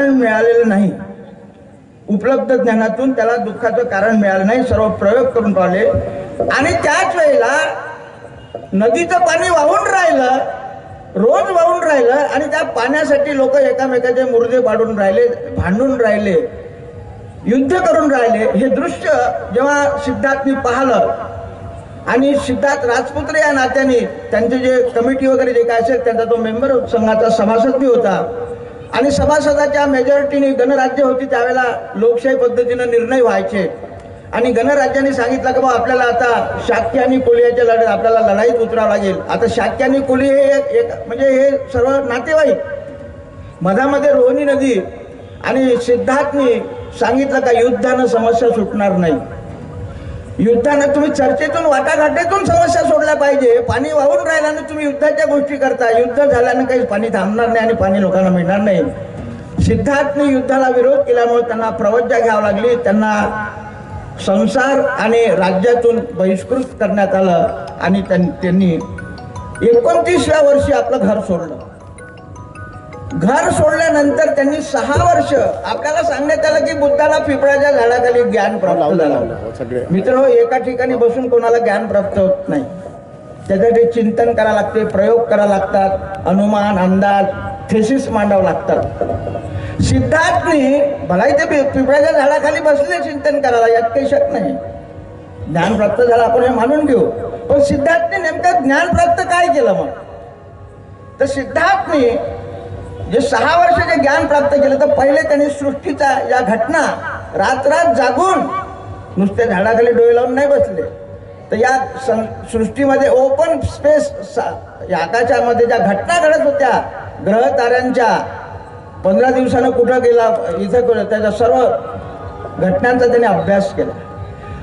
कारण मिळालेलं नाही, उपलब्ध ज्ञानातून त्याला दुःखाचं कारण मिळालं नाही, सर्व प्रयोग करून पाहिले। आणि त्याच वेळेला नदीचं पाणी वाहून राहिलं, रोज वाहून राहिलं, आणि त्या पाण्यासाठी लोक एकामेकाचे मुर्दे पाडून राहिले, भांडून राहिले, युद्ध करून राहिले। हे दृश्य जेव्हा सिद्धार्थनी पाहिलं, आणि सिद्धार्थ राजपुत्र या नात्याने त्यांचे जे कमिटी वगैरे जे काय असेल त्यांचा तो मेंबर संघाचा सभासद बी होता, आणि सभासदाच्या मेजॉरिटीने गणराज्य होती त्यावेळेला लोकशाही पद्धतीने निर्णय व्हायचे, आणि गणराज्याने सांगितलं की बाबा आपल्याला आता शाक्य आणि कोलियाच्या लढत आपल्याला लढाईत उतरावं लागेल। आता शाक्य आणि कोली हे एक म्हणजे हे सर्व नातेवाईक, मधामध्ये रोहिणी नदी, आणि सिद्धार्थनी सांगितलं का युद्धानं समस्या सुटणार नाही, युद्धानं तुम्ही चर्चेतून वाटाघाटीतून समस्या सोडल्या पाहिजे। पाणी वाहून राहिल्यानं तुम्ही युद्धाच्या गोष्टी करता, युद्ध झाल्यानं काही पाणी थांबणार नाही आणि पाणी लोकांना मिळणार नाही। सिद्धार्थने युद्धाला विरोध केल्यामुळे त्यांना प्रवज्जा घ्यावी लागली, त्यांना संसार आणि राज्यातून बहिष्कृत करण्यात आलं, आणि त्यांनी 29व्या वर्षी आपलं घर सोडलं। घर सोडल्यानंतर त्यांनी 6 वर्ष आपल्याला सांगण्यात आलं की बुद्धाला पिंपळाच्या झाडाखाली ज्ञान प्राप्त झालं। मित्र, एका ठिकाणी बसून कोणाला ज्ञान प्राप्त होत नाही, त्यासाठी चिंतन करावं लागते, प्रयोग करावे लागतात, अनुमान अंदाज थेसिस मांडावं लागतात। सिद्धार्थनी भलाई ते पिंपळाच्या झाडाखाली बसले चिंतन करायला, यात काही शक नाही, ज्ञान प्राप्त झालं आपण हे मानून घेऊ। पण सिद्धार्थने नेमकं ज्ञान प्राप्त काय केलं मग? तर सिद्धार्थने जे 6 वर्ष जे ज्ञान प्राप्त केलं, तर पहिले त्यांनी सृष्टीचा या घटना रात्र जागून नुसते झाडाखाली डोळे लावून नाही बसले, तर या सृष्टीमध्ये ओपन स्पेस या आकाशामध्ये ज्या घटना घडत होत्या ग्रह ताऱ्यांच्या, 15 दिवसानं कुठं गेला इथं, त्याच्या सर्व घटनांचा त्यांनी अभ्यास केला।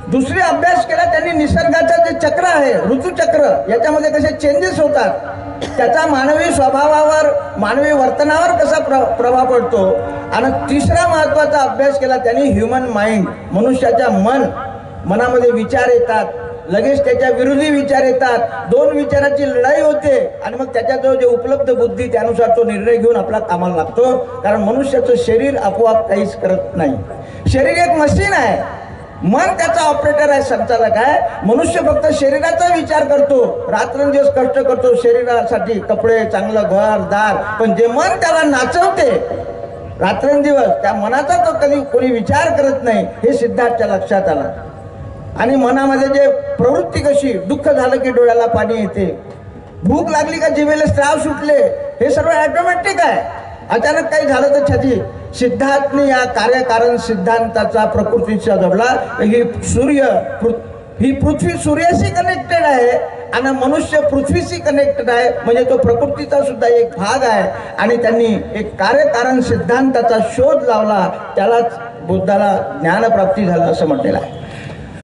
दुसरी अभ्यास केला त्यांनी निसर्गाचं जे चक्र आहे, ऋतुचक्र, याच्यामध्ये कसे चेंजेस होतात, त्याचा मानवी स्वभावावर मानवी वर्तनावर कसा प्रभाव पडतो। आणि तिसरा महत्वाचा अभ्यास केला त्यांनी ह्युमन माइंड, मनुष्याच्या मनामध्ये विचार येतात, लगेच त्याच्या विरोधी विचार येतात, दोन विचाराची लढाई होते, आणि मग त्याच्याजवळ जे उपलब्ध बुद्धी त्यानुसार तो निर्णय घेऊन आपला कामाला लागतो। कारण मनुष्याचं शरीर आपोआप काहीच करत नाही, शरीर एक मशीन आहे, मन त्याचा ऑपरेटर आहे, संचालक आहे। मनुष्य फक्त शरीराचा विचार करतो, रात्रंदिवस कष्ट करतो शरीरासाठी, कपडे, चांगलं घर दार, पण जे मन त्याला नाचवते रात्रंदिवस, त्या मनाचा तो कधी कोणी विचार करत नाही, हे सिद्धार्थच्या लक्षात आलं। आणि मनामध्ये जे प्रवृत्ती कशी, दुःख झालं की डोळ्याला पाणी येते, भूक लागली का जिभेला स्त्राव सुटले, हे सर्व ऑटोमॅटिक आहे, अचानक काही झालं तर छाती। सिद्धार्थने या कार्यकारण सिद्धांताचा प्रकृतीचा जडला, ही पृथ्वी सूर्याशी कनेक्टेड आहे, आणि मनुष्य पृथ्वीशी कनेक्टेड आहे, म्हणजे तो प्रकृतीचा सुद्धा एक भाग आहे। आणि त्यांनी एक कार्यकारण सिद्धांताचा शोध लावला, त्यालाच बुद्धाला ज्ञानप्राप्ती झालं असं म्हटलेलं आहे।